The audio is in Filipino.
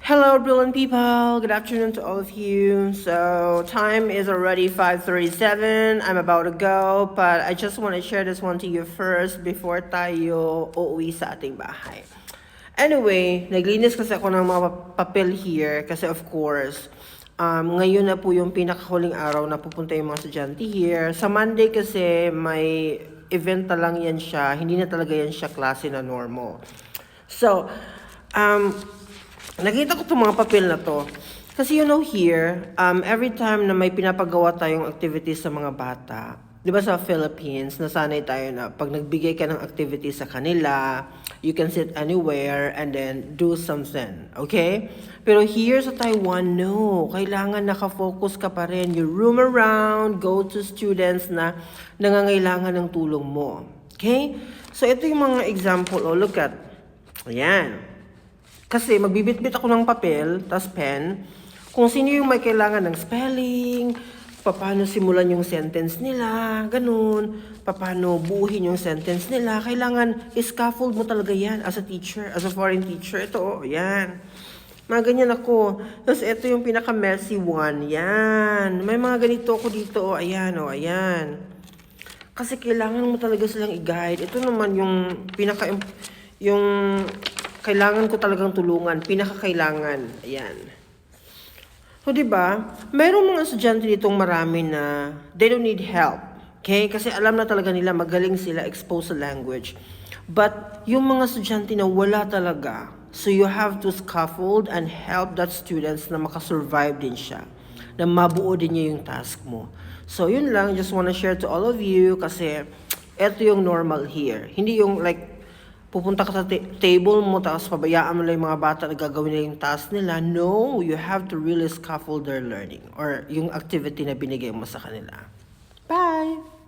Hello, brilliant people. Good afternoon to all of you. So, time is already 5:37. I'm about to go, but I just want to share this one to you first before tayo uuwi sa ating bahay. Anyway, naglinis kasi ako ng mga papel here kasi of course, ngayon na po yung pinakahuling araw na pupunta yung mga estudyante here. Sa Monday kasi may event na lang yan siya. Hindi na talaga yan siya klase na normal. So, nakita ko itong mga papel na to. Kasi here, every time na may pinapagawa tayong activities sa mga bata, di ba sa Philippines, nasanay tayo na pag nagbigay ka ng activities sa kanila, you can sit anywhere and then do something, okay? Pero here sa Taiwan, no. Kailangan nakafocus ka pa rin. You roam around, go to students na nangangailangan ng tulong mo. Okay? So ito yung mga example. Oh, look at. Ayan. Kasi magbibitbit ako ng papel, tas pen, kung sino yung may kailangan ng spelling, paano simulan yung sentence nila, ganun, paano buuhin yung sentence nila, kailangan scaffold mo talaga yan as a teacher, as a foreign teacher. Ito, oh, yan. Mga ganyan ako. Tapos ito yung pinaka-messy one, yan. May mga ganito ako dito, oh, ayan, oh, ayan. Kasi kailangan mo talaga silang i-guide. Ito naman yung kailangan ko talagang tulungan, pinakakailangan. Ayan. So, diba, mayroong mga estudyante ditong marami na they don't need help. Okay? Kasi alam na talaga nila, magaling sila expose sa language. But, yung mga estudyante na wala talaga, so you have to scaffold and help that students na makasurvive din siya. Na mabuo din niya yung task mo. So, yun lang. Just wanna share to all of you kasi eto yung normal here. Hindi yung like, pupunta ka sa table mo, tapos pabayaan mo lang yung mga bata na gagawin nila yung task nila. No, you have to really scaffold their learning or yung activity na binigay mo sa kanila. Bye!